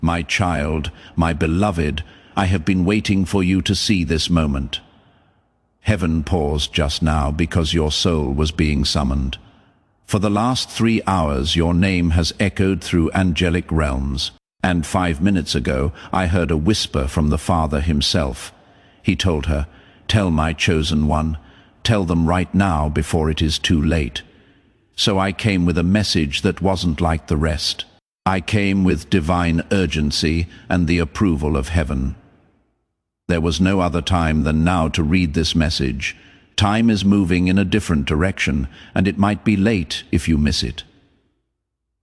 My child, my beloved, I have been waiting for you to see this moment. Heaven paused just now because your soul was being summoned. For the last 3 hours your name has echoed through angelic realms, and 5 minutes ago I heard a whisper from the Father himself. He told her, "Tell my chosen one, tell them right now before it is too late." So I came with a message that wasn't like the rest. I came with divine urgency and the approval of heaven. There was no other time than now to read this message. Time is moving in a different direction, and it might be late if you miss it.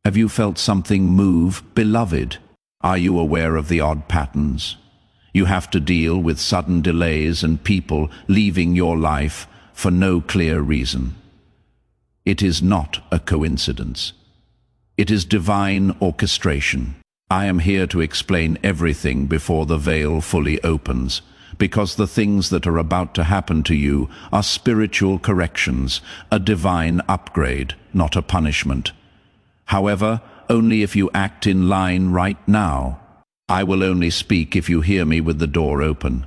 Have you felt something move, beloved? Are you aware of the odd patterns? You have to deal with sudden delays and people leaving your life for no clear reason. It is not a coincidence. It is divine orchestration. I am here to explain everything before the veil fully opens, because the things that are about to happen to you are spiritual corrections, a divine upgrade, not a punishment. However, only if you act in line right now. I will only speak if you hear me with the door open.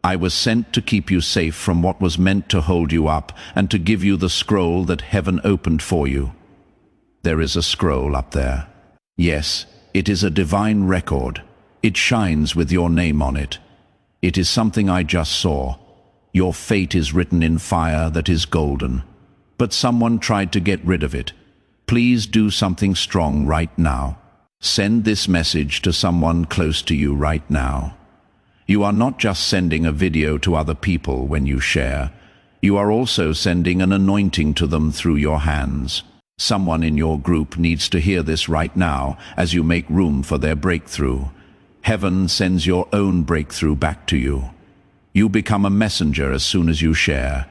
I was sent to keep you safe from what was meant to hold you up and to give you the scroll that heaven opened for you. There is a scroll up there. Yes, it is a divine record. It shines with your name on it. It is something I just saw. Your fate is written in fire that is golden. But someone tried to get rid of it. Please do something strong right now. Send this message to someone close to you right now. You are not just sending a video to other people when you share. You are also sending an anointing to them through your hands. Someone in your group needs to hear this right now as you make room for their breakthrough. Heaven sends your own breakthrough back to you. You become a messenger as soon as you share.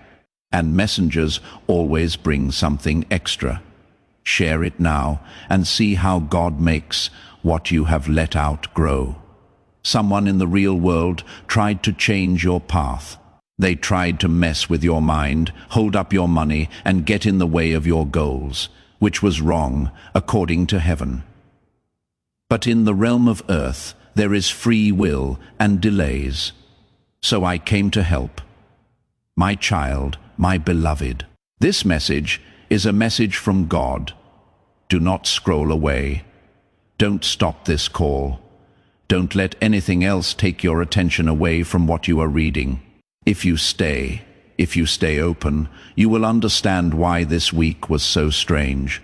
And messengers always bring something extra. Share it now and see how God makes what you have let out grow. Someone in the real world tried to change your path. They tried to mess with your mind, hold up your money, and get in the way of your goals, which was wrong according to heaven. But in the realm of earth, there is free will and delays. So I came to help. My child, my beloved. This message is a message from God. Do not scroll away. Don't stop this call. Don't let anything else take your attention away from what you are reading. If you stay open, you will understand why this week was so strange.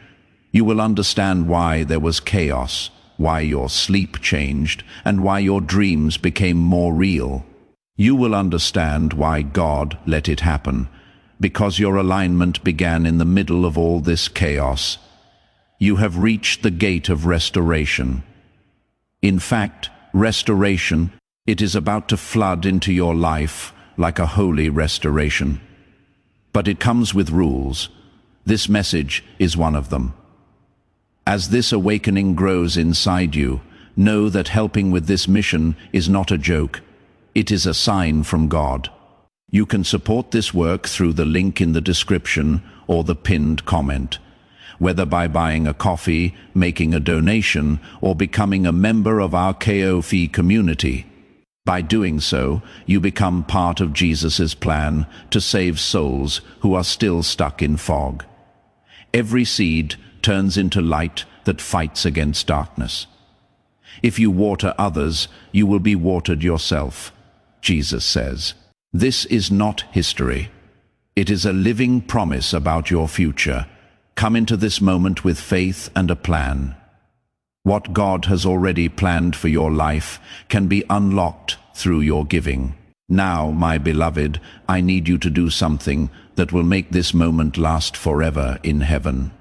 You will understand why there was chaos, why your sleep changed, and why your dreams became more real. You will understand why God let it happen, because your alignment began in the middle of all this chaos. You have reached the gate of restoration. In fact, restoration, it is about to flood into your life like a holy restoration. But it comes with rules. This message is one of them. As this awakening grows inside you, know that helping with this mission is not a joke. It is a sign from God. You can support this work through the link in the description or the pinned comment, whether by buying a coffee, making a donation, or becoming a member of our KOF community. By doing so, you become part of Jesus' plan to save souls who are still stuck in fog. Every seed turns into light that fights against darkness. If you water others, you will be watered yourself, Jesus says. This is not history. It is a living promise about your future. Come into this moment with faith and a plan. What God has already planned for your life can be unlocked through your giving. Now, my beloved, I need you to do something that will make this moment last forever in heaven.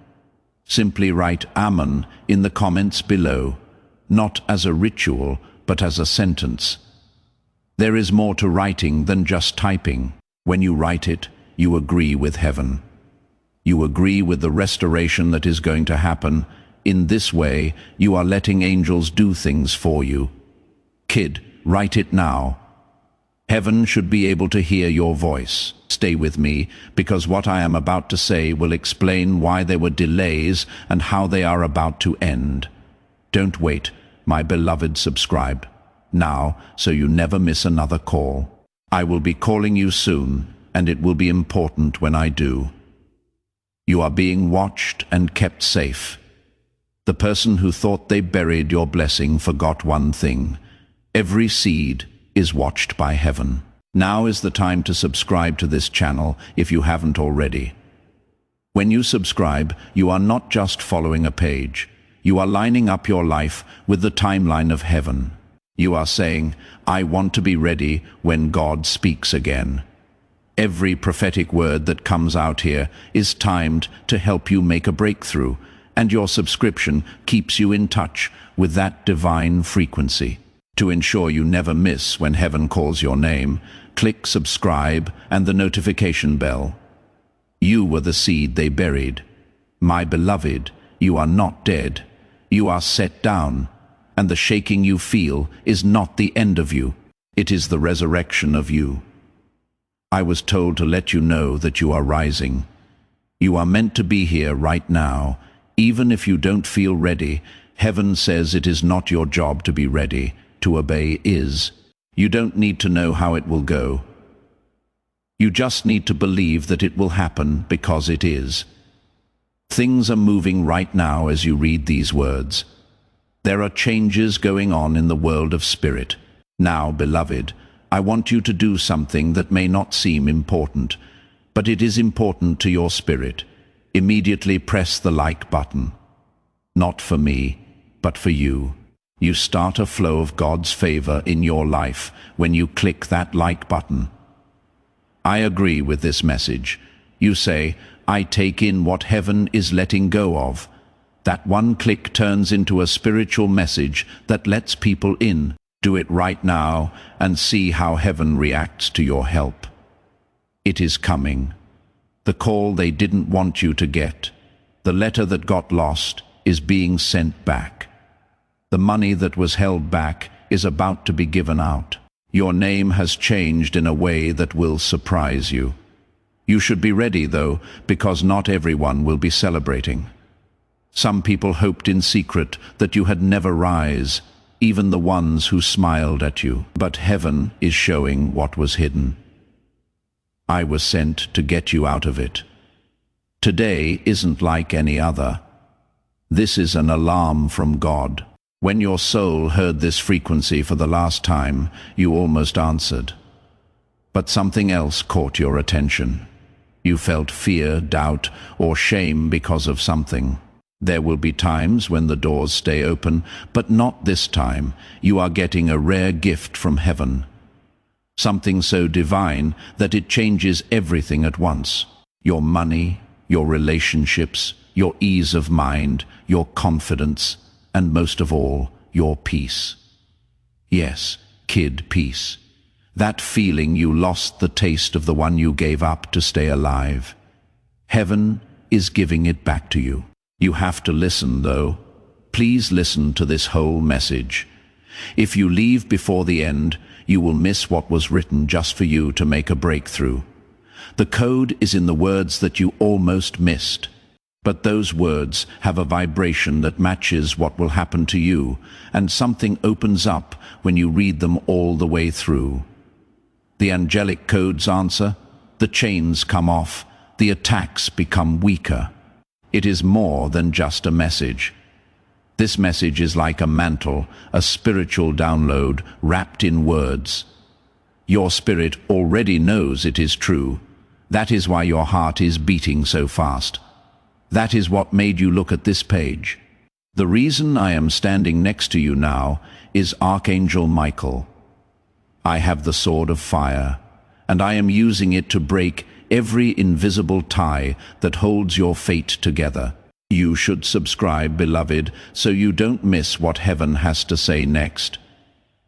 Simply write Amen in the comments below, not as a ritual, but as a sentence. There is more to writing than just typing. When you write it, you agree with heaven. You agree with the restoration that is going to happen. In this way, you are letting angels do things for you. Kid, write it now. Heaven should be able to hear your voice. Stay with me, because what I am about to say will explain why there were delays and how they are about to end. Don't wait. My beloved, subscribe now so you never miss another call. I will be calling you soon, and it will be important when I do. You are being watched and kept safe. The person who thought they buried your blessing forgot one thing. Every seed is watched by heaven. Now is the time to subscribe to this channel if you haven't already. When you subscribe, you are not just following a page. You are lining up your life with the timeline of heaven. You are saying, I want to be ready when God speaks again. Every prophetic word that comes out here is timed to help you make a breakthrough, and your subscription keeps you in touch with that divine frequency. To ensure you never miss when heaven calls your name, click subscribe and the notification bell. You were the seed they buried. My beloved, you are not dead. You are set down, and the shaking you feel is not the end of you. It is the resurrection of you. I was told to let you know that you are rising. You are meant to be here right now. Even if you don't feel ready, heaven says it is not your job to be ready. To obey is. You don't need to know how it will go. You just need to believe that it will happen because it is. Things are moving right now as you read these words. There are changes going on in the world of spirit. Now, beloved, I want you to do something that may not seem important, but it is important to your spirit. Immediately press the like button. Not for me, but for you. You start a flow of God's favor in your life when you click that like button. I agree with this message. You say, I take in what heaven is letting go of. That one click turns into a spiritual message that lets people in. Do it right now and see how heaven reacts to your help. It is coming. The call they didn't want you to get, the letter that got lost, is being sent back. The money that was held back is about to be given out. Your name has changed in a way that will surprise you. You should be ready, though, because not everyone will be celebrating. Some people hoped in secret that you had never rise, even the ones who smiled at you. But heaven is showing what was hidden. I was sent to get you out of it. Today isn't like any other. This is an alarm from God. When your soul heard this frequency for the last time, you almost answered. But something else caught your attention. You felt fear, doubt, or shame because of something. There will be times when the doors stay open, but not this time. You are getting a rare gift from heaven. Something so divine that it changes everything at once. Your money, your relationships, your ease of mind, your confidence, and most of all, your peace. Yes, kid, peace. That feeling you lost the taste of the one you gave up to stay alive. Heaven is giving it back to you. You have to listen, though. Please listen to this whole message. If you leave before the end, you will miss what was written just for you to make a breakthrough. The code is in the words that you almost missed. But those words have a vibration that matches what will happen to you, and something opens up when you read them all the way through. The angelic codes answer, the chains come off, the attacks become weaker. It is more than just a message. This message is like a mantle, a spiritual download wrapped in words. Your spirit already knows it is true. That is why your heart is beating so fast. That is what made you look at this page. The reason I am standing next to you now is Archangel Michael. I have the sword of fire, and I am using it to break every invisible tie that holds your fate together. You should subscribe, beloved, so you don't miss what heaven has to say next.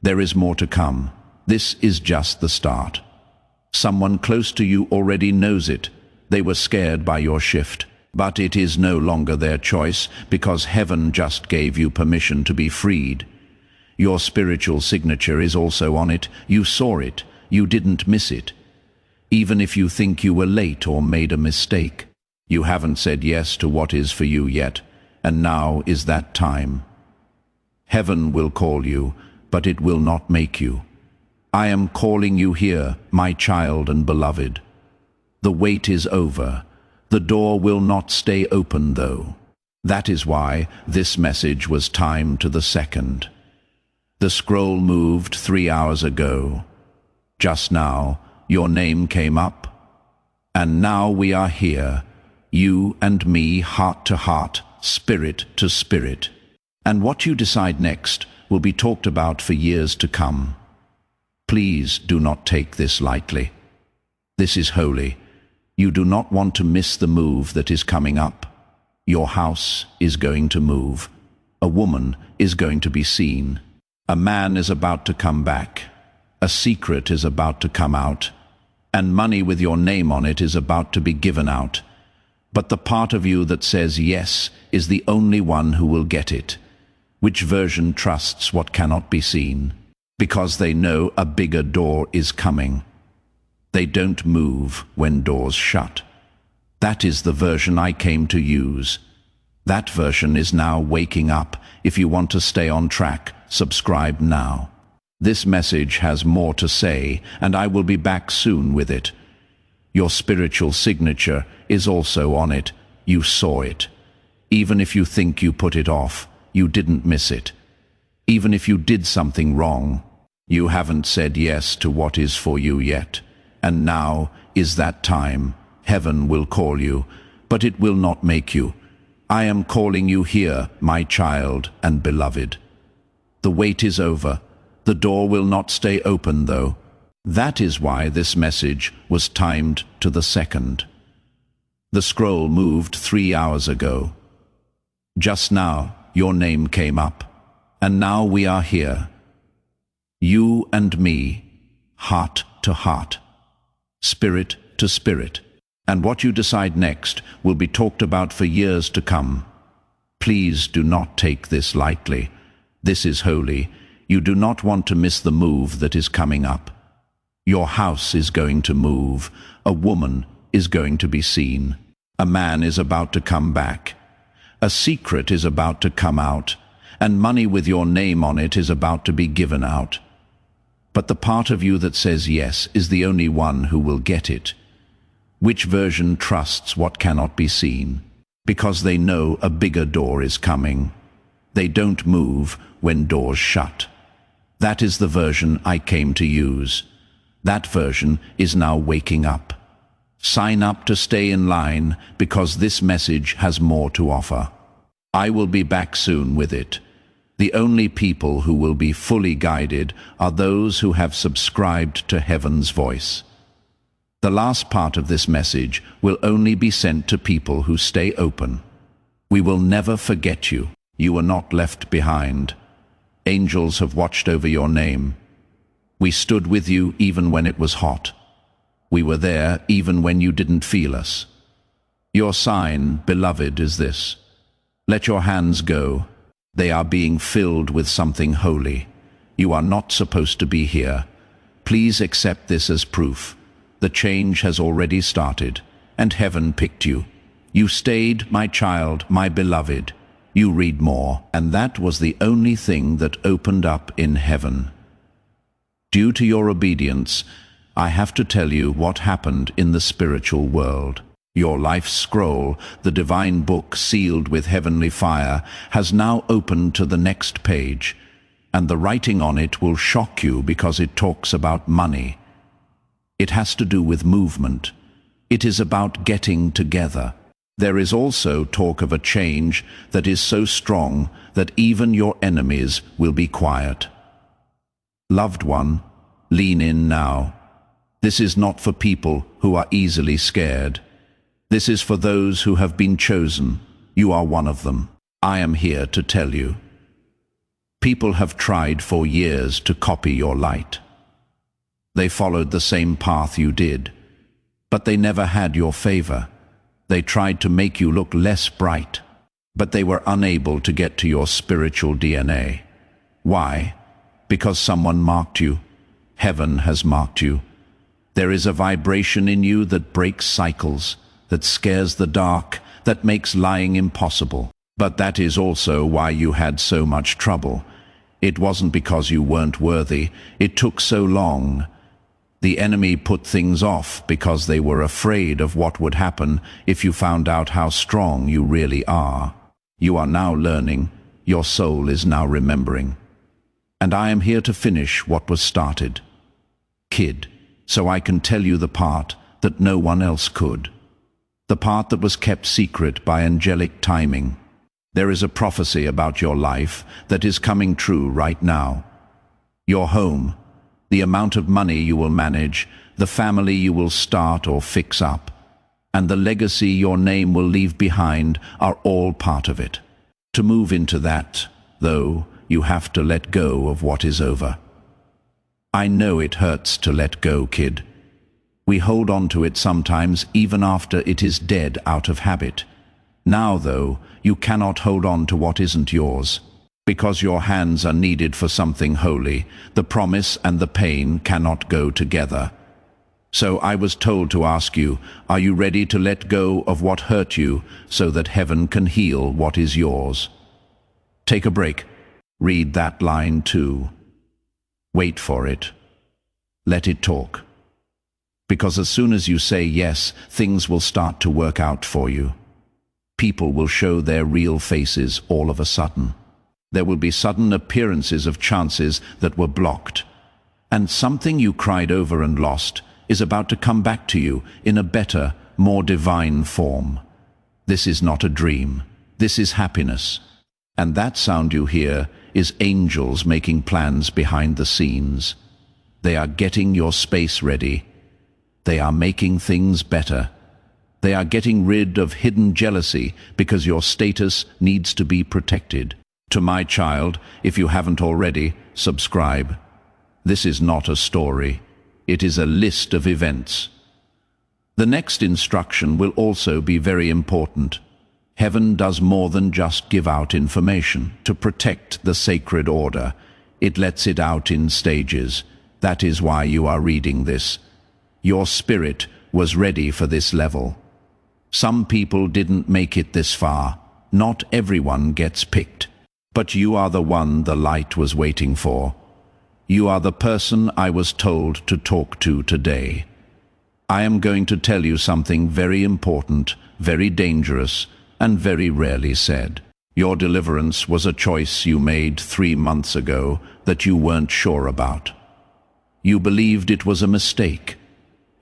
There is more to come. This is just the start. Someone close to you already knows it. They were scared by your shift. But it is no longer their choice, because heaven just gave you permission to be freed. Your spiritual signature is also on it. You saw it. You didn't miss it. Even if you think you were late or made a mistake, you haven't said yes to what is for you yet, and now is that time. Heaven will call you, but it will not make you. I am calling you here, my child and beloved. The wait is over. The door will not stay open, though. That is why this message was timed to the second. The scroll moved 3 hours ago. Just now, your name came up. And now we are here, you and me, heart to heart, spirit to spirit. And what you decide next will be talked about for years to come. Please do not take this lightly. This is holy. You do not want to miss the move that is coming up. Your house is going to move. A woman is going to be seen. A man is about to come back. A secret is about to come out. And money with your name on it is about to be given out. But the part of you that says yes is the only one who will get it. Which version trusts what cannot be seen? Because they know a bigger door is coming. They don't move when doors shut. That is the version I came to use. That version is now waking up. If you want to stay on track, subscribe now. This message has more to say, and I will be back soon with it. Your spiritual signature is also on it. You saw it. Even if you think you put it off, you didn't miss it. Even if you did something wrong, you haven't said yes to what is for you yet. And now is that time. Heaven will call you, but it will not make you. I am calling you here, my child and beloved. The wait is over. The door will not stay open, though. That is why this message was timed to the second. The scroll moved 3 hours ago. Just now, your name came up, and now we are here. You and me, heart to heart, spirit to spirit. And what you decide next will be talked about for years to come. Please do not take this lightly. This is holy. You do not want to miss the move that is coming up. Your house is going to move. A woman is going to be seen. A man is about to come back. A secret is about to come out. And money with your name on it is about to be given out. But the part of you that says yes is the only one who will get it. Which version trusts what cannot be seen? Because they know a bigger door is coming. They don't move when doors shut. That is the version I came to use. That version is now waking up. Sign up to stay in line, because this message has more to offer. I will be back soon with it. The only people who will be fully guided are those who have subscribed to Heaven's voice. The last part of this message will only be sent to people who stay open. We will never forget you. You are not left behind. Angels have watched over your name. We stood with you even when it was hot. We were there even when you didn't feel us. Your sign, beloved, is this. Let your hands go. They are being filled with something holy. You are not supposed to be here. Please accept this as proof. The change has already started, and heaven picked you. You stayed, my child, my beloved. You read more, and that was the only thing that opened up in heaven. Due to your obedience, I have to tell you what happened in the spiritual world. Your life's scroll, the divine book sealed with heavenly fire, has now opened to the next page, and the writing on it will shock you because it talks about money. It has to do with movement. It is about getting together. There is also talk of a change that is so strong that even your enemies will be quiet. Loved one, lean in now. This is not for people who are easily scared. This is for those who have been chosen. You are one of them. I am here to tell you. People have tried for years to copy your light. They followed the same path you did, but they never had your favor. They tried to make you look less bright, but they were unable to get to your spiritual DNA. Why? Because someone marked you. Heaven has marked you. There is a vibration in you that breaks cycles, that scares the dark, that makes lying impossible. But that is also why you had so much trouble. It wasn't because you weren't worthy. It took so long. The enemy put things off because they were afraid of what would happen if you found out how strong you really are. You are now learning. Your soul is now remembering. And I am here to finish what was started. Kid, so I can tell you the part that no one else could. The part that was kept secret by angelic timing. There is a prophecy about your life that is coming true right now. Your home, the amount of money you will manage, the family you will start or fix up, and the legacy your name will leave behind are all part of it. To move into that, though, you have to let go of what is over. I know it hurts to let go, kid. We hold on to it sometimes even after it is dead out of habit. Now, though, you cannot hold on to what isn't yours. Because your hands are needed for something holy, the promise and the pain cannot go together. So I was told to ask you, are you ready to let go of what hurt you so that heaven can heal what is yours? Take a break. Read that line too. Wait for it. Let it talk. Because as soon as you say yes, things will start to work out for you. People will show their real faces all of a sudden. There will be sudden appearances of chances that were blocked. And something you cried over and lost is about to come back to you in a better, more divine form. This is not a dream. This is happiness. And that sound you hear is angels making plans behind the scenes. They are getting your space ready. They are making things better. They are getting rid of hidden jealousy because your status needs to be protected. To my child, if you haven't already, subscribe. This is not a story. It is a list of events. The next instruction will also be very important. Heaven does more than just give out information. To protect the sacred order, it lets it out in stages. That is why you are reading this. Your spirit was ready for this level. Some people didn't make it this far. Not everyone gets picked. But you are the one the light was waiting for. You are the person I was told to talk to today. I am going to tell you something very important, very dangerous, and very rarely said. Your deliverance was a choice you made 3 months ago that you weren't sure about. You believed it was a mistake.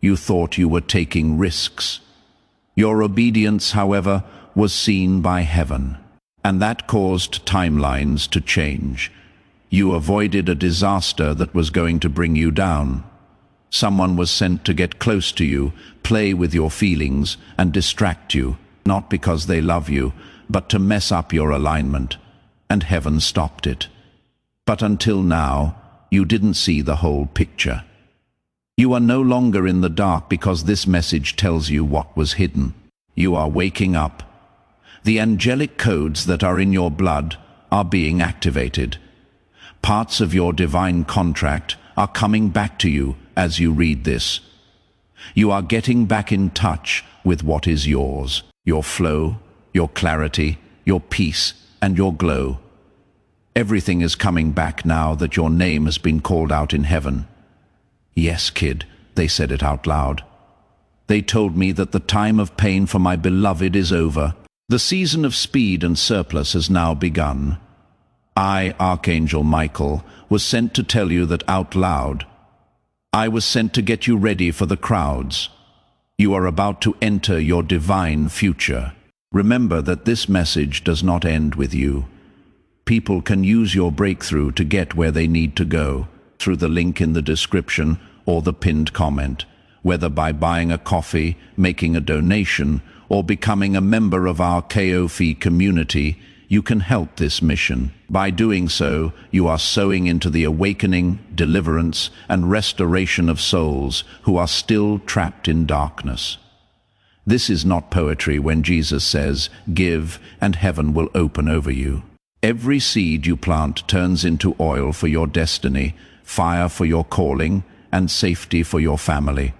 You thought you were taking risks. Your obedience, however, was seen by heaven, and that caused timelines to change. You avoided a disaster that was going to bring you down. Someone was sent to get close to you, play with your feelings, and distract you, not because they love you, but to mess up your alignment, and heaven stopped it. But until now, you didn't see the whole picture. You are no longer in the dark because this message tells you what was hidden. You are waking up. The angelic codes that are in your blood are being activated. Parts of your divine contract are coming back to you as you read this. You are getting back in touch with what is yours. Your flow, your clarity, your peace, and your glow. Everything is coming back now that your name has been called out in heaven. Yes, kid, they said it out loud. They told me that the time of pain for my beloved is over. The season of speed and surplus has now begun. I, Archangel Michael, was sent to tell you that out loud. I was sent to get you ready for the crowds. You are about to enter your divine future. Remember that this message does not end with you. People can use your breakthrough to get where they need to go, through the link in the description or the pinned comment, whether by buying a coffee, making a donation, or becoming a member of our KOFI community. You can help this mission. By doing so, you are sowing into the awakening, deliverance, and restoration of souls who are still trapped in darkness. This is not poetry when Jesus says, "Give, and heaven will open over you." Every seed you plant turns into oil for your destiny, fire for your calling, and safety for your family.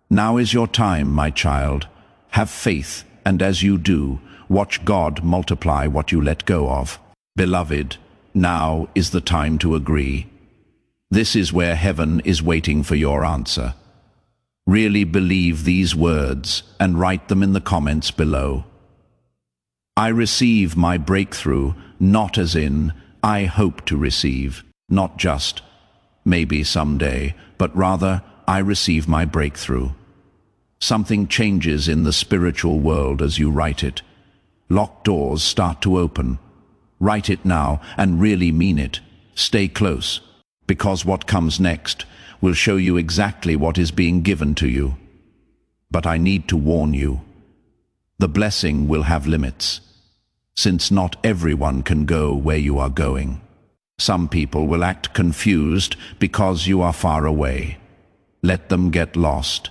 Now is your time, my child. Have faith, and as you do, watch God multiply what you let go of. Beloved, Now is the time to agree. This is where heaven is waiting for your answer. Really believe these words and write them in the comments below. I receive my breakthrough, not as in, I hope to receive, not just, maybe someday, but rather, I receive my breakthrough. Something changes in the spiritual world as you write it. Locked doors start to open. Write it now and really mean it. Stay close, because what comes next will show you exactly what is being given to you. But I need to warn you. The blessing will have limits, since not everyone can go where you are going. Some people will act confused because you are far away. Let them get lost.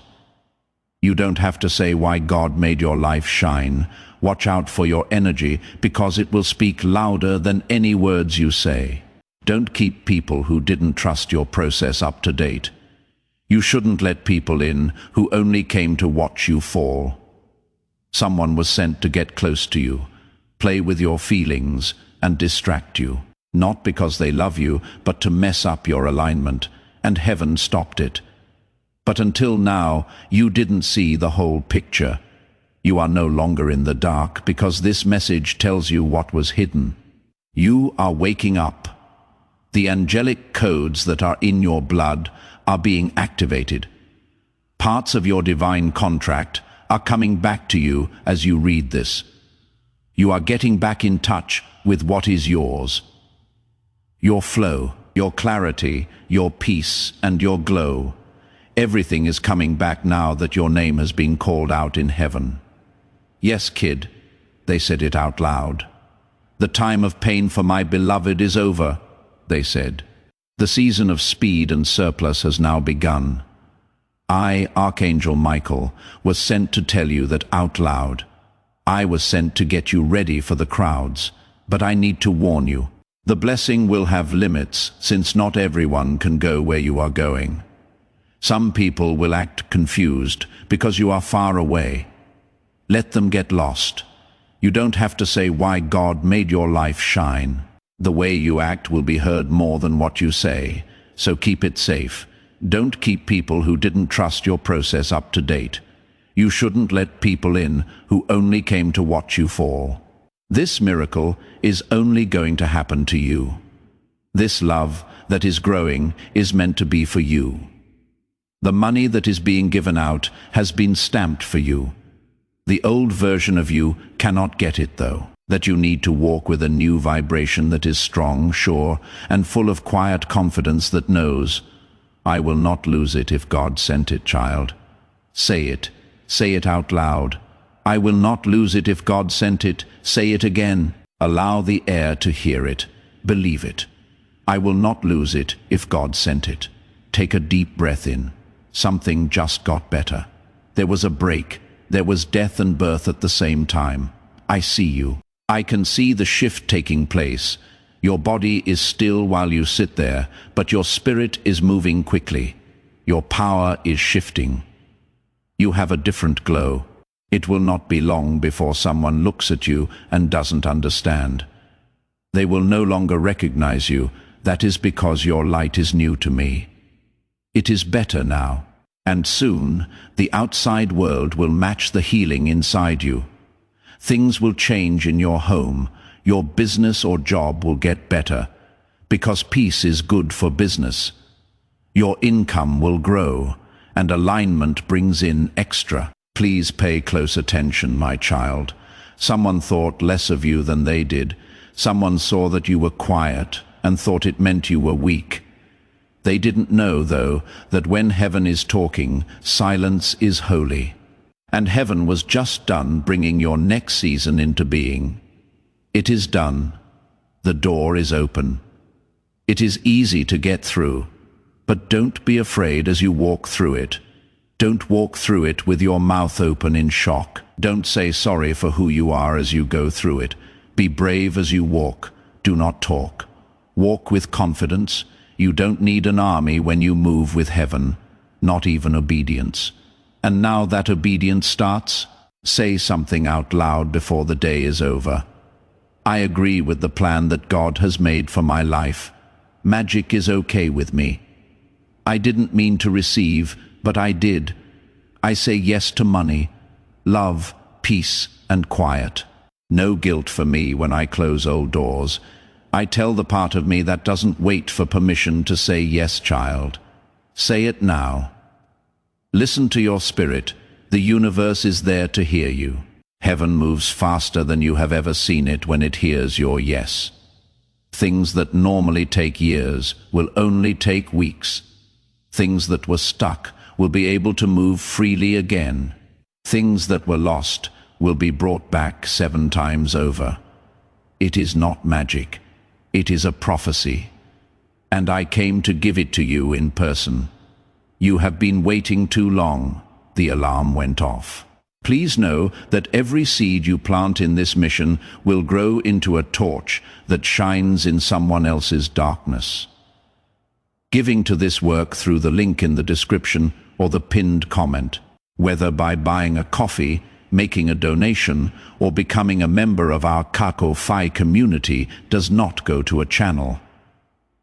You don't have to say why God made your life shine. Watch out for your energy, because it will speak louder than any words you say. Don't keep people who didn't trust your process up to date. You shouldn't let people in who only came to watch you fall. Someone was sent to get close to you, play with your feelings, and distract you. Not because they love you, but to mess up your alignment, and heaven stopped it. But until now, you didn't see the whole picture. You are no longer in the dark, because this message tells you what was hidden. You are waking up. The angelic codes that are in your blood are being activated. Parts of your divine contract are coming back to you as you read this. You are getting back in touch with what is yours. Your flow, your clarity, your peace, and your glow. Everything is coming back now that your name has been called out in heaven. Yes, kid, they said it out loud. The time of pain for my beloved is over, they said. The season of speed and surplus has now begun. I, Archangel Michael, was sent to tell you that out loud. I was sent to get you ready for the crowds, but I need to warn you. The blessing will have limits, since not everyone can go where you are going. Some people will act confused because you are far away. Let them get lost. You don't have to say why God made your life shine. The way you act will be heard more than what you say, so keep it safe. Don't keep people who didn't trust your process up to date. You shouldn't let people in who only came to watch you fall. This miracle is only going to happen to you. This love that is growing is meant to be for you. The money that is being given out has been stamped for you. The old version of you cannot get it, though. That you need to walk with a new vibration that is strong, sure, and full of quiet confidence that knows, I will not lose it if God sent it, child. Say it out loud. I will not lose it if God sent it. Say it again. Allow the air to hear it. Believe it. I will not lose it if God sent it. Take a deep breath in. Something just got better. There was a break. There was death and birth at the same time. I see you. I can see the shift taking place. Your body is still while you sit there, but your spirit is moving quickly. Your power is shifting. You have a different glow. It will not be long before someone looks at you and doesn't understand. They will no longer recognize you. That is because your light is new to me. It is better now, and soon the outside world will match the healing inside you. Things will change in your home. Your business or job will get better, because peace is good for business. Your income will grow, and alignment brings in extra. Please pay close attention, my child. Someone thought less of you than they did. Someone saw that you were quiet and thought it meant you were weak. They didn't know, though, that when heaven is talking, silence is holy. And heaven was just done bringing your next season into being. It is done. The door is open. It is easy to get through, but don't be afraid as you walk through it. Don't walk through it with your mouth open in shock. Don't say sorry for who you are as you go through it. Be brave as you walk. Do not talk. Walk with confidence. You don't need an army when you move with heaven, not even obedience. And now that obedience starts, say something out loud before the day is over. I agree with the plan that God has made for my life. Magic is okay with me. I didn't mean to receive, but I did. I say yes to money, love, peace, and quiet. No guilt for me when I close old doors. I tell the part of me that doesn't wait for permission to say yes, child. Say it now. Listen to your spirit. The universe is there to hear you. Heaven moves faster than you have ever seen it when it hears your yes. Things that normally take years will only take weeks. Things that were stuck will be able to move freely again. Things that were lost will be brought back 7 times over. It is not magic. It is a prophecy. And I came to give it to you in person. You have been waiting too long. The alarm went off. Please know that every seed you plant in this mission will grow into a torch that shines in someone else's darkness. Giving to this work through the link in the description or the pinned comment, whether by buying a coffee, making a donation, or becoming a member of our Kako Phi community, does not go to a channel.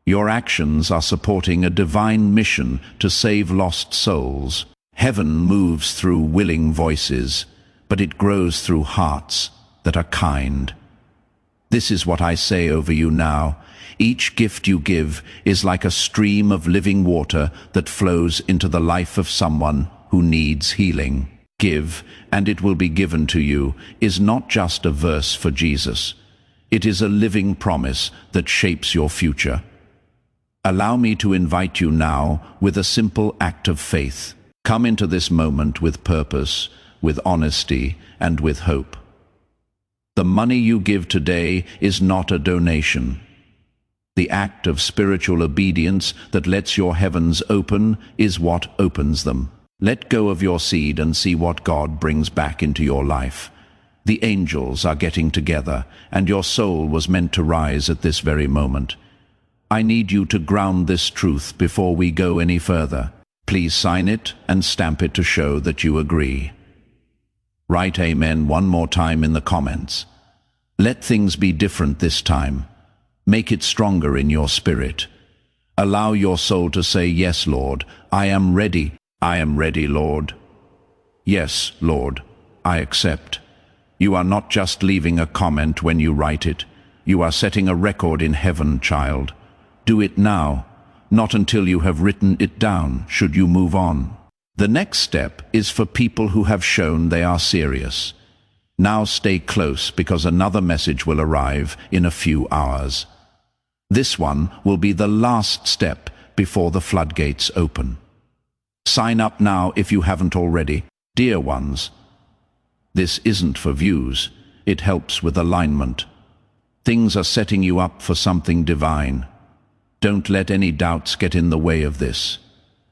Your actions are supporting a divine mission to save lost souls. Heaven moves through willing voices, but it grows through hearts that are kind. This is what I say over you now. Each gift you give is like a stream of living water that flows into the life of someone who needs healing. Give, and it will be given to you, is not just a verse for Jesus. It is a living promise that shapes your future. Allow me to invite you now with a simple act of faith. Come into this moment with purpose, with honesty, and with hope. The money you give today is not a donation. The act of spiritual obedience that lets your heavens open is what opens them. Let go of your seed and see what God brings back into your life. The angels are getting together, and your soul was meant to rise at this very moment. I need you to ground this truth before we go any further. Please sign it and stamp it to show that you agree. Write Amen one more time in the comments. Let things be different this time. Make it stronger in your spirit. Allow your soul to say, yes, Lord, I am ready. I am ready, Lord. Yes, Lord, I accept. You are not just leaving a comment when you write it. You are setting a record in heaven, child. Do it now. Not until you have written it down should you move on. The next step is for people who have shown they are serious. Now stay close because another message will arrive in a few hours. This one will be the last step before the floodgates open. Sign up now if you haven't already. Dear ones, this isn't for views. It helps with alignment. Things are setting you up for something divine. Don't let any doubts get in the way of this.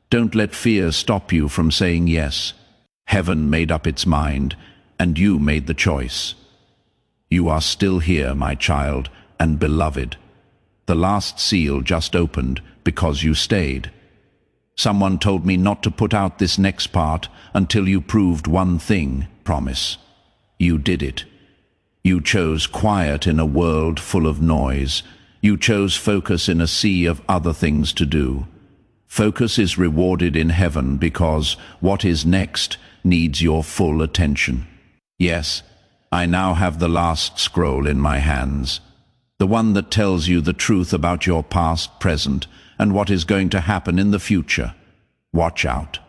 Don't let fear stop you from saying yes. Heaven made up its mind, and you made the choice. You are still here, my child, and beloved. The last seal just opened because you stayed. Someone told me not to put out this next part until you proved one thing, promise. You did it. You chose quiet in a world full of noise. You chose focus in a sea of other things to do. Focus is rewarded in heaven because what is next needs your full attention. Yes, I now have the last scroll in my hands. The one that tells you the truth about your past, present, and what is going to happen in the future. Watch out.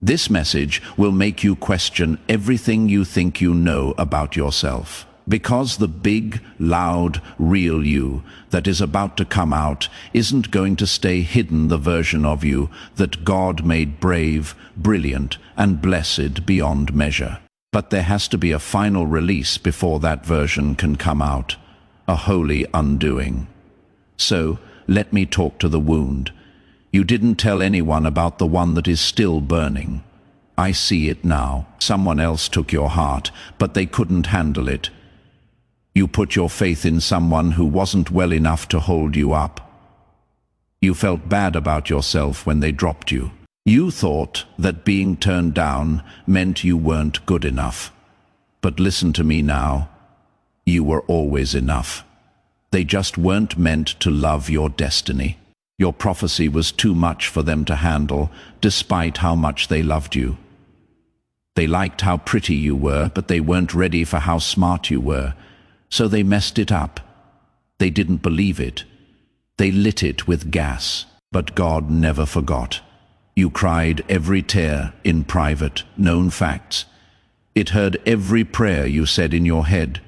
This message will make you question everything you think you know about yourself. Because the big, loud, real you that is about to come out isn't going to stay hidden, the version of you that God made brave, brilliant, and blessed beyond measure. But there has to be a final release before that version can come out, a holy undoing. So, let me talk to the wound. You didn't tell anyone about the one that is still burning. I see it now. Someone else took your heart, but they couldn't handle it. You put your faith in someone who wasn't well enough to hold you up. You felt bad about yourself when they dropped you. You thought that being turned down meant you weren't good enough. But listen to me now. You were always enough. They just weren't meant to love your destiny. Your prophecy was too much for them to handle, despite how much they loved you. They liked how pretty you were, but they weren't ready for how smart you were, so they messed it up. They didn't believe it. They lit it with gas, but God never forgot. You cried every tear in private, known facts. It heard every prayer you said in your head,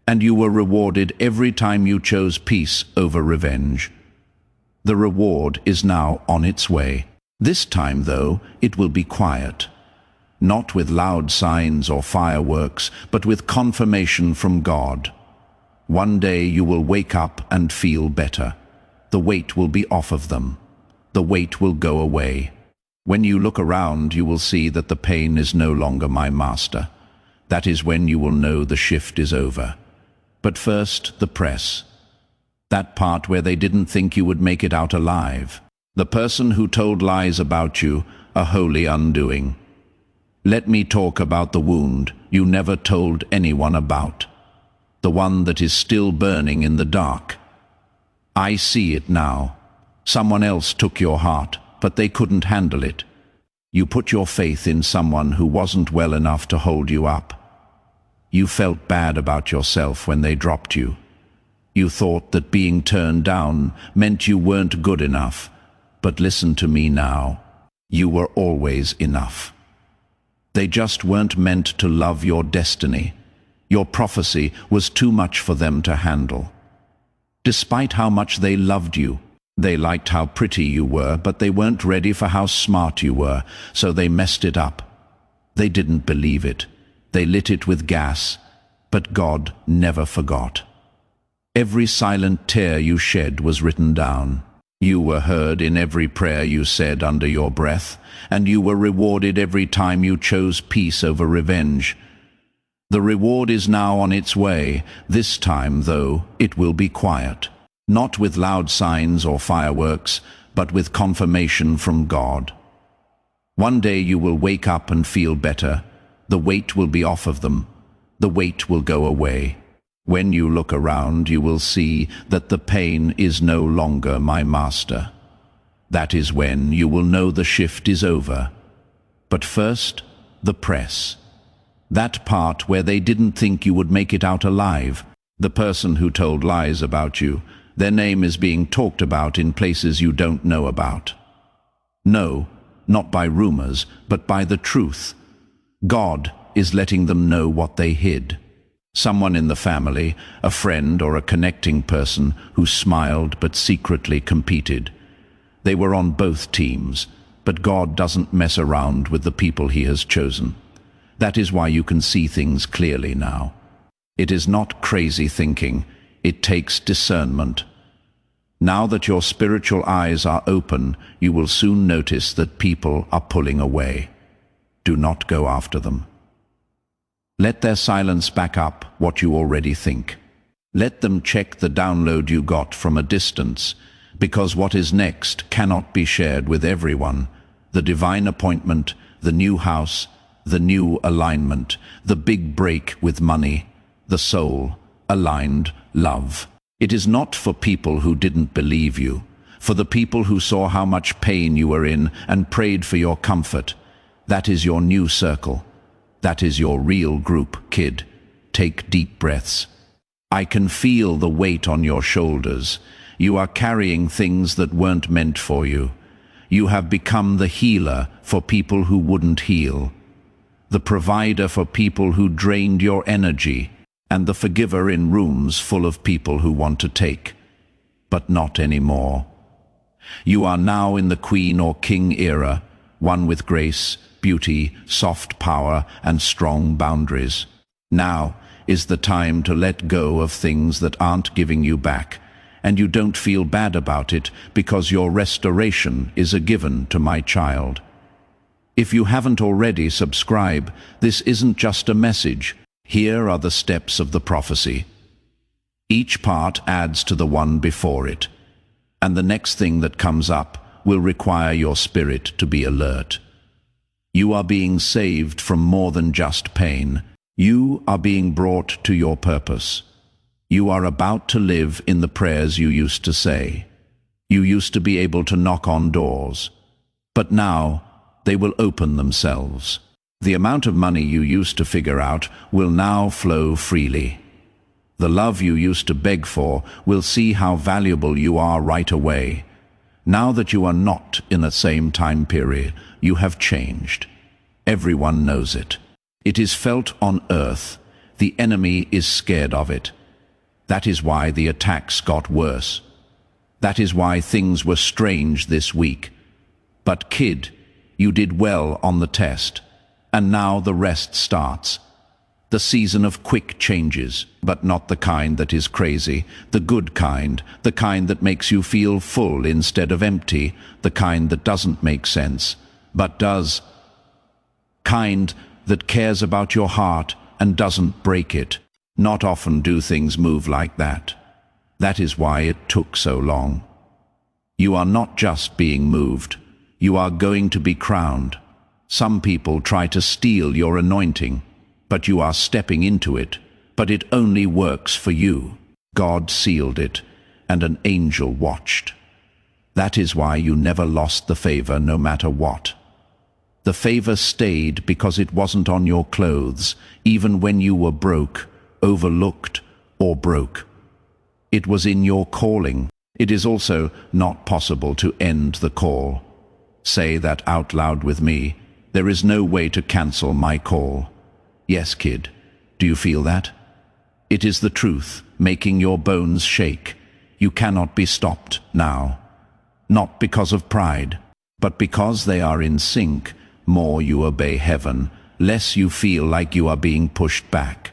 and you were rewarded every time you chose peace over revenge. The reward is now on its way. This time, though, it will be quiet. Not with loud signs or fireworks, but with confirmation from God. One day you will wake up and feel better. The weight will be off of them. The weight will go away. When you look around, you will see that the pain is no longer my master. That is when you will know the shift is over. But first, the press. That part where they didn't think you would make it out alive. The person who told lies about you, a holy undoing. Let me talk about the wound you never told anyone about. The one that is still burning in the dark. I see it now. Someone else took your heart, but they couldn't handle it. You put your faith in someone who wasn't well enough to hold you up. You felt bad about yourself when they dropped you. You thought that being turned down meant you weren't good enough. But listen to me now. You were always enough. They just weren't meant to love your destiny. Your prophecy was too much for them to handle. Despite how much they loved you, they liked how pretty you were, but they weren't ready for how smart you were, so they messed it up. They didn't believe it. They lit it with gas, but God never forgot. Every silent tear you shed was written down. You were heard in every prayer you said under your breath, and you were rewarded every time you chose peace over revenge. The reward is now on its way. This time, though, it will be quiet. Not with loud signs or fireworks, but with confirmation from God. One day you will wake up and feel better. The weight will be off of them. The weight will go away. When you look around, you will see that the pain is no longer my master. That is when you will know the shift is over. But first, the press. That part where they didn't think you would make it out alive. The person who told lies about you. Their name is being talked about in places you don't know about. No, not by rumors, but by the truth. God is letting them know what they hid. Someone in the family, a friend or a connecting person who smiled but secretly competed. They were on both teams, but God doesn't mess around with the people he has chosen. That is why you can see things clearly now. It is not crazy thinking, it takes discernment. Now that your spiritual eyes are open, you will soon notice that people are pulling away. Do not go after them. Let their silence back up what you already think. Let them check the download you got from a distance, because what is next cannot be shared with everyone. The divine appointment, the new house, the new alignment, the big break with money, the soul, aligned, love. It is not for people who didn't believe you, for the people who saw how much pain you were in and prayed for your comfort. That is your new circle. That is your real group, kid. Take deep breaths. I can feel the weight on your shoulders. You are carrying things that weren't meant for you. You have become the healer for people who wouldn't heal, the provider for people who drained your energy, and the forgiver in rooms full of people who want to take, but not anymore. You are now in the queen or king era, one with grace, beauty, soft power, and strong boundaries. Now is the time to let go of things that aren't giving you back, and you don't feel bad about it because your restoration is a given to my child. If you haven't already, subscribe. This isn't just a message. Here are the steps of the prophecy. Each part adds to the one before it, and the next thing that comes up will require your spirit to be alert. You are being saved from more than just pain. You are being brought to your purpose. You are about to live in the prayers you used to say. You used to be able to knock on doors. But now, they will open themselves. The amount of money you used to figure out will now flow freely. The love you used to beg for will see how valuable you are right away. Now that you are not in the same time period, you have changed. Everyone knows it. It is felt on earth. The enemy is scared of it. That is why the attacks got worse. That is why things were strange this week. But kid, you did well on the test. And now the rest starts. The season of quick changes, but not the kind that is crazy, the good kind, the kind that makes you feel full instead of empty, the kind that doesn't make sense, but does. Kind that cares about your heart and doesn't break it. Not often do things move like that. That is why it took so long. You are not just being moved. You are going to be crowned. Some people try to steal your anointing, but you are stepping into it. But it only works for you. God sealed it, and an angel watched. That is why you never lost the favor no matter what. The favor stayed because it wasn't on your clothes, even when you were broke, overlooked, or broke. It was in your calling. It is also not possible to end the call. Say that out loud with me. There is no way to cancel my call. Yes, kid. Do you feel that? It is the truth, making your bones shake. You cannot be stopped now. Not because of pride, but because they are in sync. More you obey heaven, less you feel like you are being pushed back.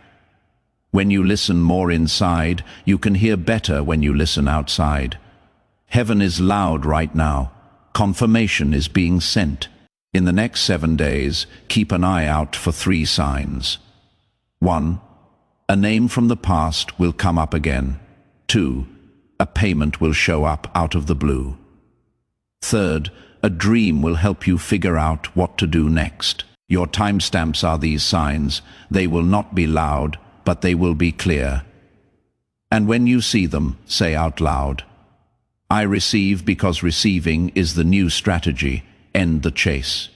When you listen more inside, you can hear better when you listen outside. Heaven is loud right now. Confirmation is being sent. In the next 7 days, keep an eye out for 3 signs. 1. A name from the past will come up again. 2. A payment will show up out of the blue. 3rd, a dream will help you figure out what to do next. Your timestamps are these signs. They will not be loud, but they will be clear. And when you see them, say out loud, I receive because receiving is the new strategy. End the chase.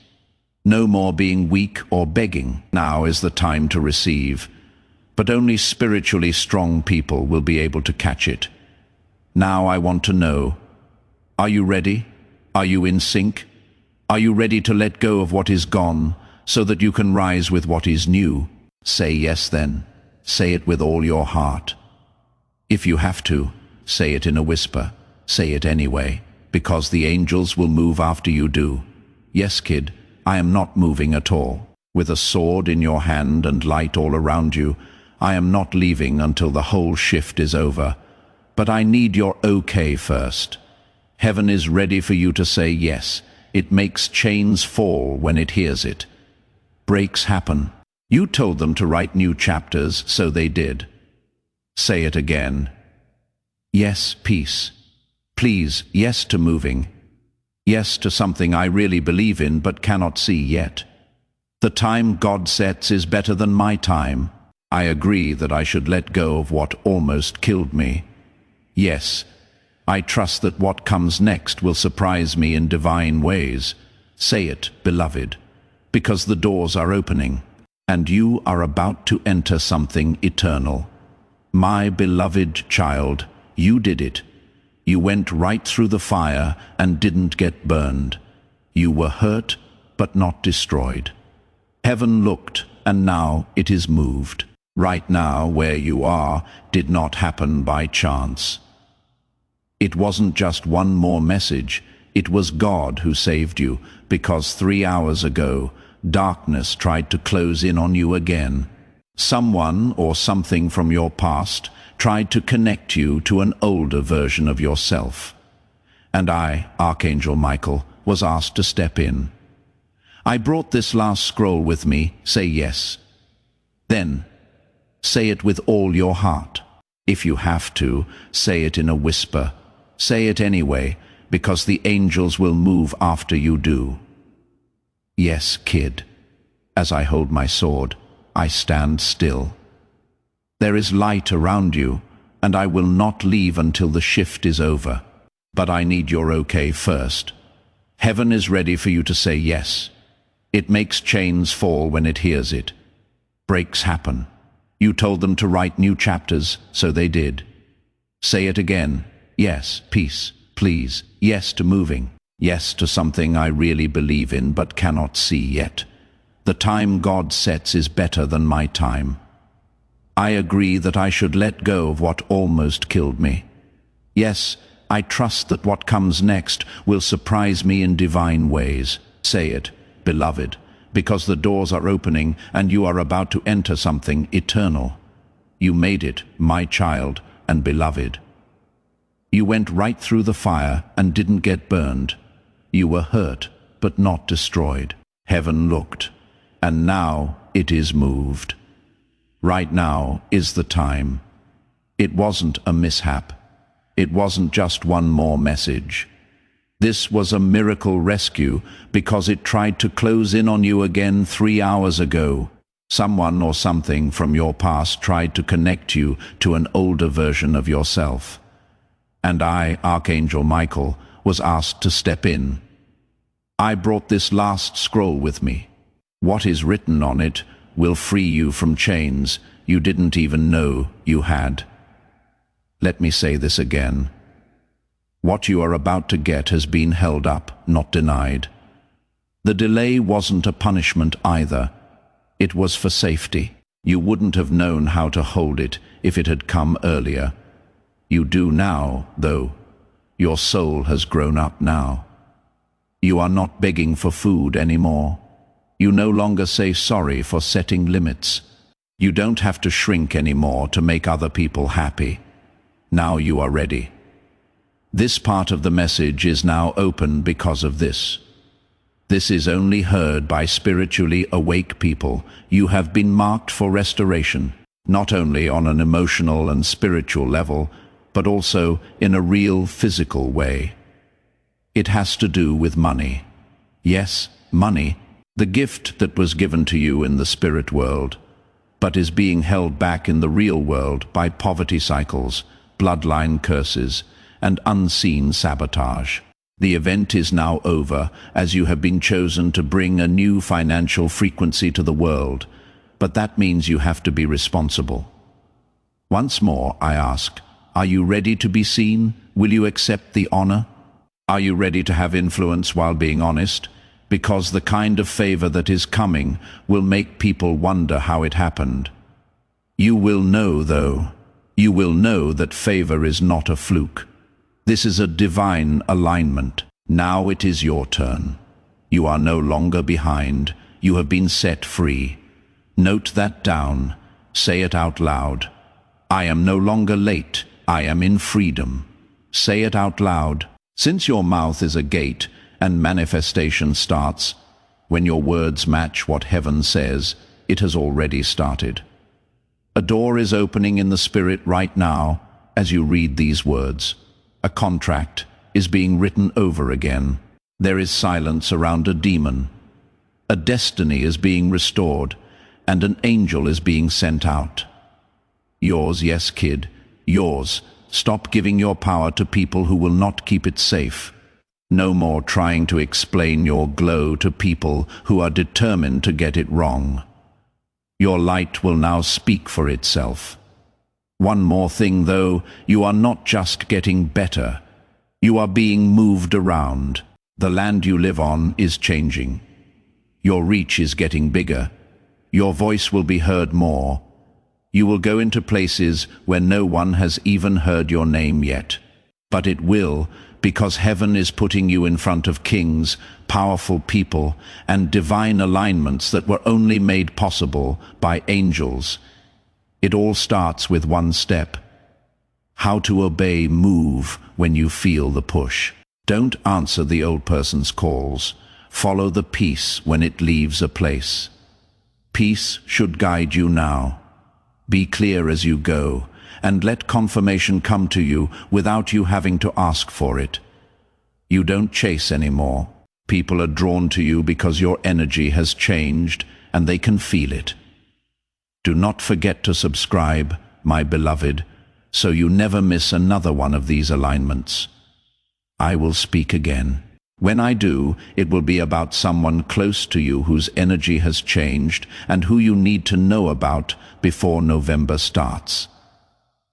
No more being weak or begging. Now is the time to receive. But only spiritually strong people will be able to catch it. Now I want to know, are you ready? Are you in sync? Are you ready to let go of what is gone so that you can rise with what is new? Say yes then. Say it with all your heart. If you have to, say it in a whisper. Say it anyway, because the angels will move after you do. Yes, kid, I am not moving at all. With a sword in your hand and light all around you, I am not leaving until the whole shift is over. But I need your okay first. Heaven is ready for you to say yes. It makes chains fall when it hears it. Breaks happen. You told them to write new chapters, so they did. Say it again. Yes, peace. Please, yes to moving. Yes to something I really believe in but cannot see yet. The time God sets is better than my time. I agree that I should let go of what almost killed me. Yes, I trust that what comes next will surprise me in divine ways. Say it, beloved, because the doors are opening, and you are about to enter something eternal. My beloved child, you did it. You went right through the fire and didn't get burned. You were hurt, but not destroyed. Heaven looked, and now it is moved. Right now, where you are, did not happen by chance. It wasn't just one more message. It was God who saved you, because 3 hours ago, darkness tried to close in on you again. Someone or something from your past tried to connect you to an older version of yourself. And I, Archangel Michael, was asked to step in. I brought this last scroll with me. Say yes. Then, say it with all your heart. If you have to, say it in a whisper. Say it anyway, because the angels will move after you do. Yes, kid. As I hold my sword, I stand still. There is light around you, and I will not leave until the shift is over. But I need your okay first. Heaven is ready for you to say yes. It makes chains fall when it hears it. Breaks happen. You told them to write new chapters, so they did. Say it again. Yes, peace, please. Yes to moving. Yes to something I really believe in but cannot see yet. The time God sets is better than my time. I agree that I should let go of what almost killed me. Yes, I trust that what comes next will surprise me in divine ways. Say it, beloved, because the doors are opening and you are about to enter something eternal. You made it, my child and beloved. You went right through the fire and didn't get burned. You were hurt, but not destroyed. Heaven looked, and now it is moved. Right now is the time. It wasn't a mishap. It wasn't just one more message. This was a miracle rescue because it tried to close in on you again 3 hours ago. Someone or something from your past tried to connect you to an older version of yourself. And I, Archangel Michael, was asked to step in. I brought this last scroll with me. What is written on it will free you from chains you didn't even know you had. Let me say this again. What you are about to get has been held up, not denied. The delay wasn't a punishment either. It was for safety. You wouldn't have known how to hold it if it had come earlier. You do now, though. Your soul has grown up now. You are not begging for food anymore. You no longer say sorry for setting limits. You don't have to shrink anymore to make other people happy. Now you are ready. This part of the message is now open because of this. This is only heard by spiritually awake people. You have been marked for restoration, not only on an emotional and spiritual level, but also in a real physical way. It has to do with money. Yes, money, the gift that was given to you in the spirit world, but is being held back in the real world by poverty cycles, bloodline curses, and unseen sabotage. The event is now over, as you have been chosen to bring a new financial frequency to the world, but that means you have to be responsible. Once more, I ask, are you ready to be seen? Will you accept the honor? Are you ready to have influence while being honest? Because the kind of favor that is coming will make people wonder how it happened. You will know, though. You will know that favor is not a fluke. This is a divine alignment. Now it is your turn. You are no longer behind. You have been set free. Note that down. Say it out loud. I am no longer late. I am in freedom. Say it out loud. Since your mouth is a gate and manifestation starts, when your words match what heaven says, it has already started. A door is opening in the spirit right now as you read these words. A contract is being written over again. There is silence around a demon. A destiny is being restored, and an angel is being sent out. Yours, yes, kid, yours. Stop giving your power to people who will not keep it safe. No more trying to explain your glow to people who are determined to get it wrong. Your light will now speak for itself. One more thing, though, you are not just getting better. You are being moved around. The land you live on is changing. Your reach is getting bigger. Your voice will be heard more. You will go into places where no one has even heard your name yet. But it will, because heaven is putting you in front of kings, powerful people, and divine alignments that were only made possible by angels. It all starts with one step. How to obey, move when you feel the push. Don't answer the old person's calls. Follow the peace when it leaves a place. Peace should guide you now. Be clear as you go, and let confirmation come to you without you having to ask for it. You don't chase anymore. People are drawn to you because your energy has changed, and they can feel it. Do not forget to subscribe, my beloved, so you never miss another one of these alignments. I will speak again. When I do, it will be about someone close to you whose energy has changed and who you need to know about before November starts.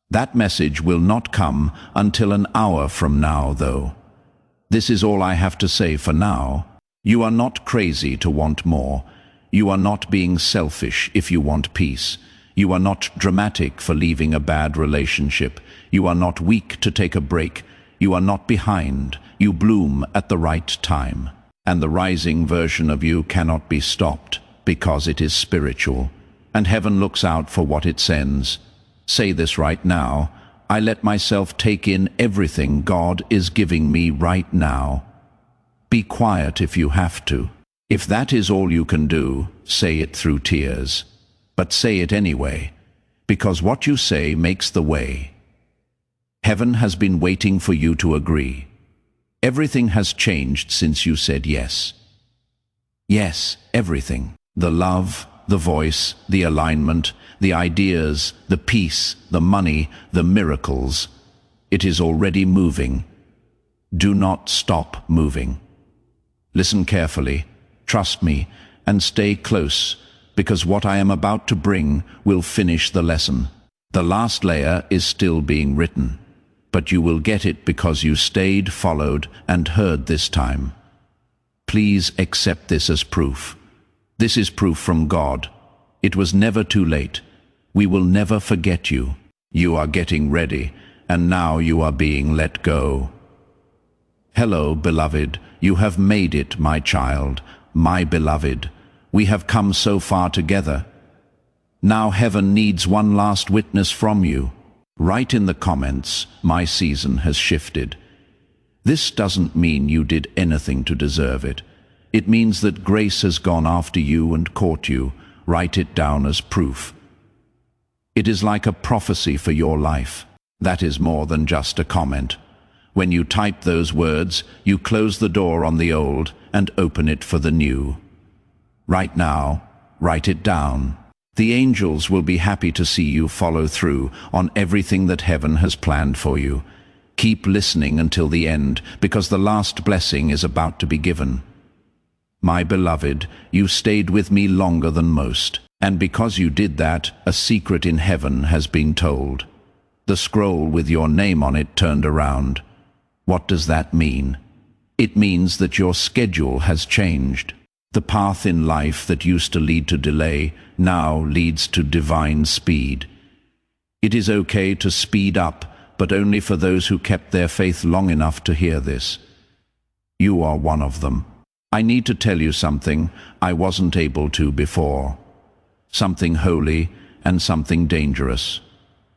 That message will not come until an hour from now, though. This is all I have to say for now. You are not crazy to want more. You are not being selfish if you want peace. You are not dramatic for leaving a bad relationship. You are not weak to take a break. You are not behind. You bloom at the right time. And the rising version of you cannot be stopped because it is spiritual. And heaven looks out for what it sends. Say this right now. I let myself take in everything God is giving me right now. Be quiet if you have to. If that is all you can do, say it through tears. But say it anyway, because what you say makes the way. Heaven has been waiting for you to agree. Everything has changed since you said yes. Yes, everything. The love, the voice, the alignment, the ideas, the peace, the money, the miracles. It is already moving. Do not stop moving. Listen carefully, trust me, and stay close, because what I am about to bring will finish the lesson. The last layer is still being written, but you will get it because you stayed, followed, and heard this time. Please accept this as proof. This is proof from God. It was never too late. We will never forget you. You are getting ready, and now you are being let go. Hello, beloved. You have made it, my child, my beloved. We have come so far together. Now heaven needs one last witness from you. Write in the comments, my season has shifted. This doesn't mean you did anything to deserve it. It means that grace has gone after you and caught you. Write it down as proof. It is like a prophecy for your life. That is more than just a comment. When you type those words, you close the door on the old and open it for the new. Right now, write it down. The angels will be happy to see you follow through on everything that heaven has planned for you. Keep listening until the end, because the last blessing is about to be given. My beloved, you stayed with me longer than most, and because you did that, a secret in heaven has been told. The scroll with your name on it turned around. What does that mean? It means that your schedule has changed. The path in life that used to lead to delay now leads to divine speed. It is okay to speed up, but only for those who kept their faith long enough to hear this. You are one of them. I need to tell you something I wasn't able to before. Something holy and something dangerous.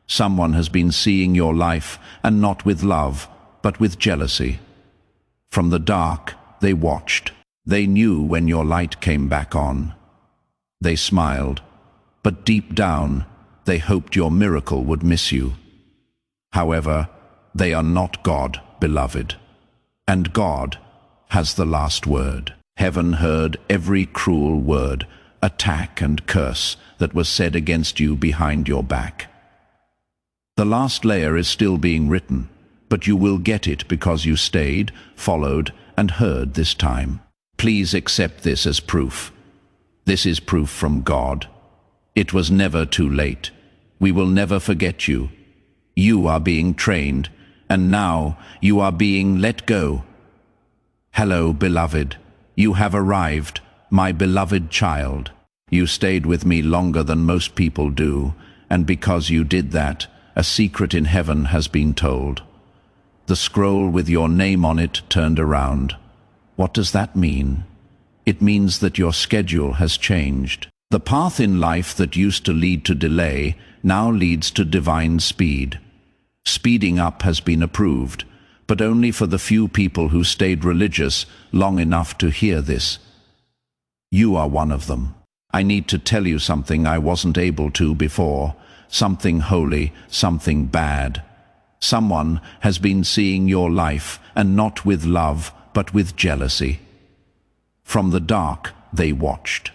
Someone has been seeing your life, and not with love, but with jealousy. From the dark, they watched. They knew when your light came back on. They smiled, but deep down, they hoped your miracle would miss you. However, they are not God, beloved. And God has the last word. Heaven heard every cruel word, attack and curse that was said against you behind your back. The last layer is still being written, but you will get it because you stayed, followed, and heard this time. Please accept this as proof. This is proof from God. It was never too late. We will never forget you. You are being trained, and now you are being let go. Hello, beloved. You have arrived, my beloved child. You stayed with me longer than most people do, and because you did that, a secret in heaven has been told. The scroll with your name on it turned around. What does that mean? It means that your schedule has changed. The path in life that used to lead to delay now leads to divine speed. Speeding up has been approved, but only for the few people who stayed religious long enough to hear this. You are one of them. I need to tell you something I wasn't able to before. Something holy, something bad. Someone has been seeing your life, and not with love, but with jealousy. From the dark, they watched.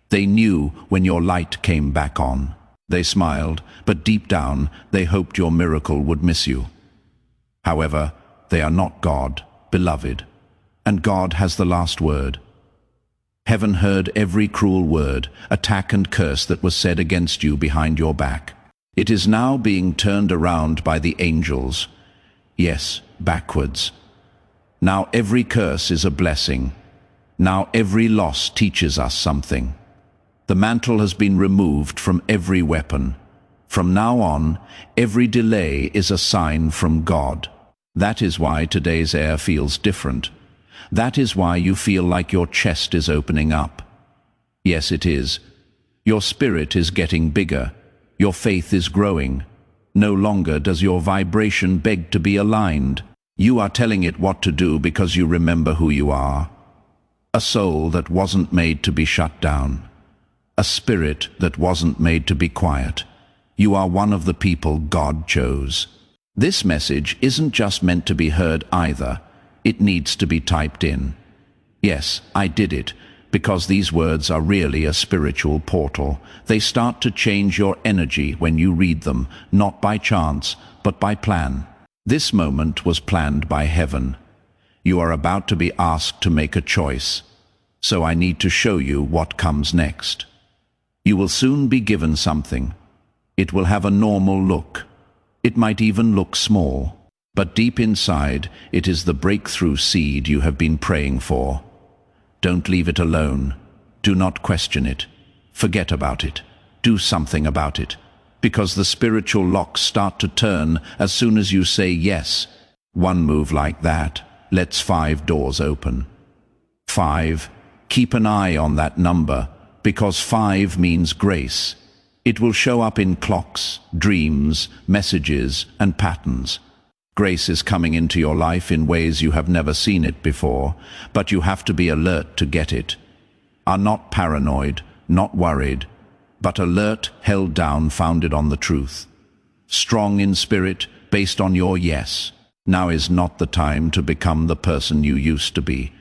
They knew when your light came back on. They smiled, but deep down they hoped your miracle would miss you. However, they are not God, beloved, and God has the last word. Heaven heard every cruel word, attack and curse that was said against you behind your back. It is now being turned around by the angels. Yes, backwards. Now every curse is a blessing. Now every loss teaches us something. The mantle has been removed from every weapon. From now on, every delay is a sign from God. That is why today's air feels different. That is why you feel like your chest is opening up. Yes, it is. Your spirit is getting bigger. Your faith is growing. No longer does your vibration beg to be aligned. You are telling it what to do because you remember who you are. A soul that wasn't made to be shut down. A spirit that wasn't made to be quiet. You are one of the people God chose. This message isn't just meant to be heard either. It needs to be typed in. Yes, I did it, because these words are really a spiritual portal. They start to change your energy when you read them, not by chance, but by plan. This moment was planned by heaven. You are about to be asked to make a choice, so I need to show you what comes next. You will soon be given something. It will have a normal look. It might even look small. But deep inside, it is the breakthrough seed you have been praying for. Don't leave it alone. Do not question it. Forget about it. Do something about it. Because the spiritual locks start to turn as soon as you say yes. One move like that lets 5 doors open. 5. Keep an eye on that number, because 5 means grace. It will show up in clocks, dreams, messages, and patterns. Grace is coming into your life in ways you have never seen it before, but you have to be alert to get it. Are not paranoid, not worried, but alert, held down, founded on the truth. Strong in spirit, based on your yes. Now is not the time to become the person you used to be.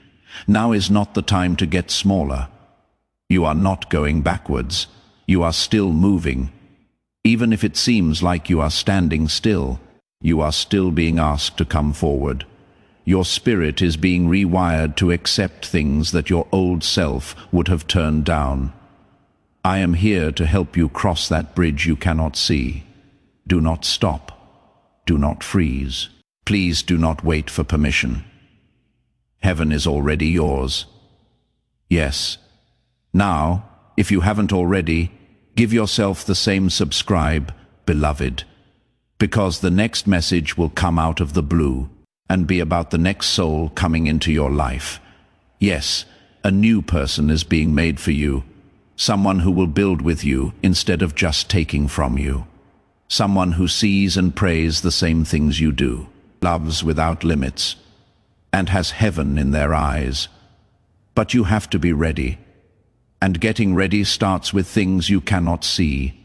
Now is not the time to get smaller. You are not going backwards. You are still moving. Even if it seems like you are standing still, you are still being asked to come forward. Your spirit is being rewired to accept things that your old self would have turned down. I am here to help you cross that bridge you cannot see. Do not stop. Do not freeze. Please do not wait for permission. Heaven is already yours. Yes. Now, if you haven't already, give yourself the same subscribe, beloved, because the next message will come out of the blue and be about the next soul coming into your life. Yes, a new person is being made for you, someone who will build with you instead of just taking from you, someone who sees and prays the same things you do, loves without limits, and has heaven in their eyes. But you have to be ready. And getting ready starts with things you cannot see.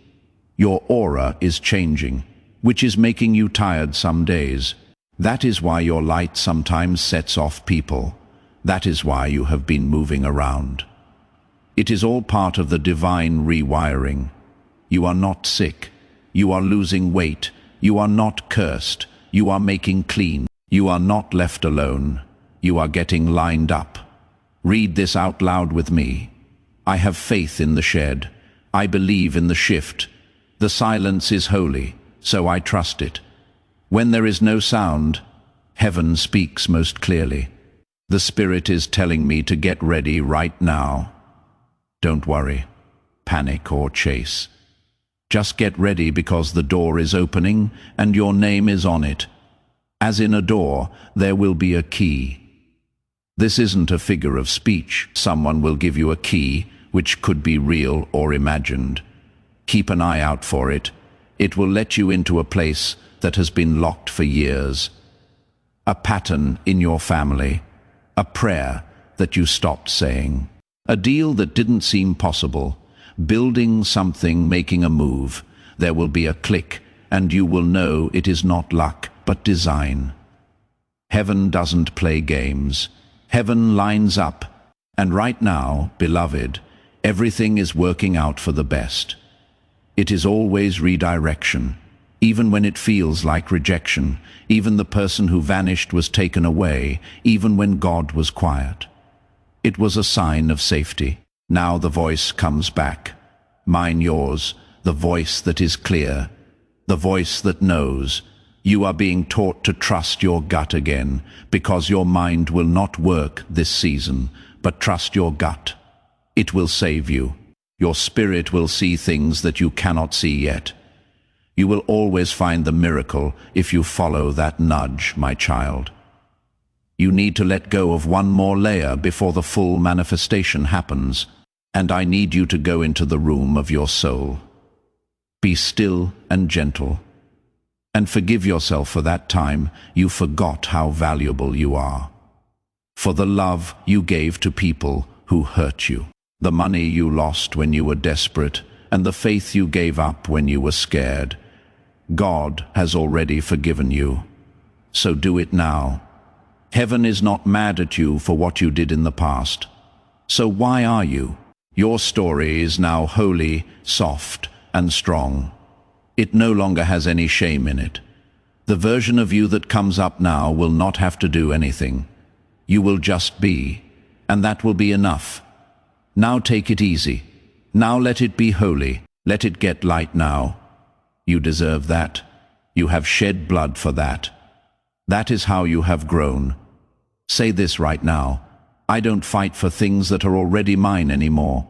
Your aura is changing, which is making you tired some days. That is why your light sometimes sets off people. That is why you have been moving around. It is all part of the divine rewiring. You are not sick. You are losing weight. You are not cursed. You are making clean. You are not left alone. You are getting lined up. Read this out loud with me. I have faith in the shed. I believe in the shift. The silence is holy, so I trust it. When there is no sound, heaven speaks most clearly. The Spirit is telling me to get ready right now. Don't worry, panic or chase. Just get ready because the door is opening and your name is on it. As in a door, there will be a key. This isn't a figure of speech. Someone will give you a key, which could be real or imagined. Keep an eye out for it. It will let you into a place that has been locked for years. A pattern in your family. A prayer that you stopped saying. A deal that didn't seem possible. Building something, making a move. There will be a click, and you will know it is not luck, but design. Heaven doesn't play games. Heaven lines up. And right now, beloved, everything is working out for the best. It is always redirection, even when it feels like rejection, even the person who vanished was taken away, even when God was quiet. It was a sign of safety. Now the voice comes back. Mine, yours, the voice that is clear, the voice that knows. You are being taught to trust your gut again, because your mind will not work this season, but trust your gut. It will save you. Your spirit will see things that you cannot see yet. You will always find the miracle if you follow that nudge, my child. You need to let go of one more layer before the full manifestation happens, and I need you to go into the room of your soul. Be still and gentle, and forgive yourself for that time you forgot how valuable you are, for the love you gave to people who hurt you, the money you lost when you were desperate, and the faith you gave up when you were scared. God has already forgiven you, so do it now. Heaven is not mad at you for what you did in the past. So why are you? Your story is now holy, soft, and strong. It no longer has any shame in it. The version of you that comes up now will not have to do anything. You will just be, and that will be enough. Now take it easy. Now let it be holy. Let it get light now. You deserve that. You have shed blood for that. That is how you have grown. Say this right now. I don't fight for things that are already mine anymore.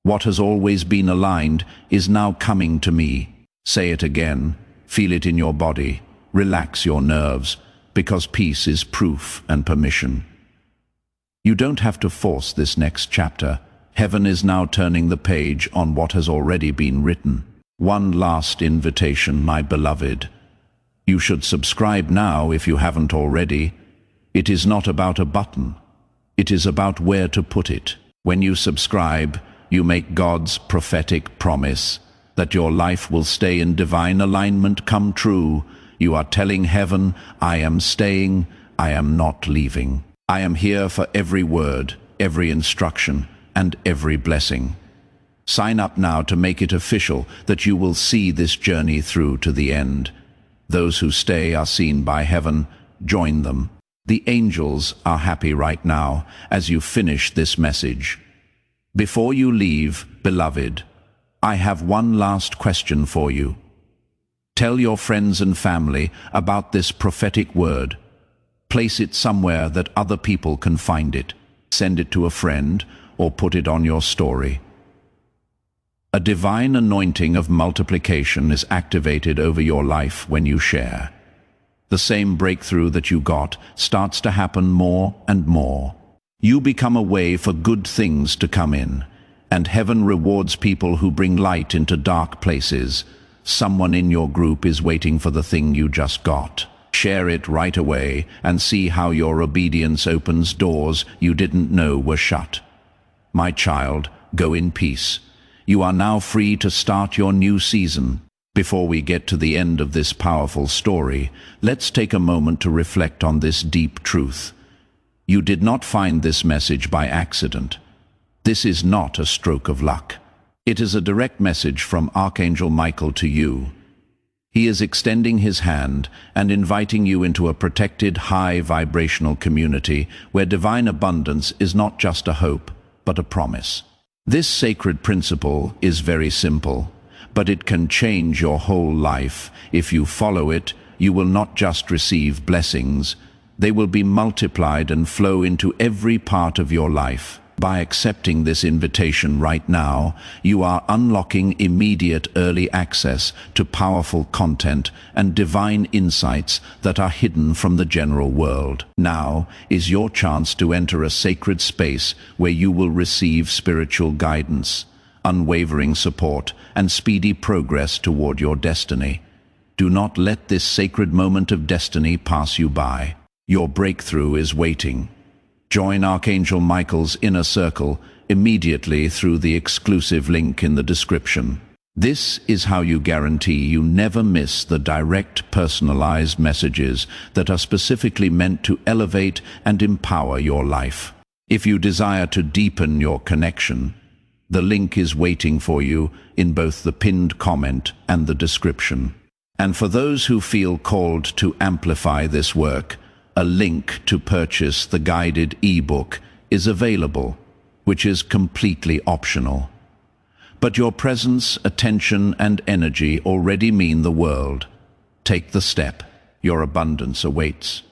What has always been aligned is now coming to me. Say it again. Feel it in your body. Relax your nerves, because peace is proof and permission. You don't have to force this next chapter. Heaven is now turning the page on what has already been written. One last invitation, my beloved. You should subscribe now if you haven't already. It is not about a button. It is about where to put it. When you subscribe, you make God's prophetic promise that your life will stay in divine alignment come true. You are telling heaven, I am staying, I am not leaving. I am here for every word, every instruction, and every blessing. Sign up now to make it official that you will see this journey through to the end. Those who stay are seen by heaven. Join them. The angels are happy right now as you finish this message. Before you leave, beloved, I have one last question for you. Tell your friends and family about this prophetic word. Place it somewhere that other people can find it. Send it to a friend or put it on your story. A divine anointing of multiplication is activated over your life when you share. The same breakthrough that you got starts to happen more and more. You become a way for good things to come in, and heaven rewards people who bring light into dark places. Someone in your group is waiting for the thing you just got. Share it right away and see how your obedience opens doors you didn't know were shut. My child, go in peace. You are now free to start your new season. Before we get to the end of this powerful story, let's take a moment to reflect on this deep truth. You did not find this message by accident. This is not a stroke of luck. It is a direct message from Archangel Michael to you. He is extending his hand and inviting you into a protected, high vibrational community where divine abundance is not just a hope, but a promise. This sacred principle is very simple, but it can change your whole life. If you follow it, you will not just receive blessings, they will be multiplied and flow into every part of your life. By accepting this invitation right now, you are unlocking immediate early access to powerful content and divine insights that are hidden from the general world. Now is your chance to enter a sacred space where you will receive spiritual guidance, unwavering support, and speedy progress toward your destiny. Do not let this sacred moment of destiny pass you by. Your breakthrough is waiting. Join Archangel Michael's inner circle immediately through the exclusive link in the description. This is how you guarantee you never miss the direct, personalized messages that are specifically meant to elevate and empower your life. If you desire to deepen your connection, The link is waiting for you in both the pinned comment and the description. And for those who feel called to amplify this work, a link to purchase the guided ebook is available, which is completely optional. But your presence, attention, and energy already mean the world. Take the step. Your abundance awaits.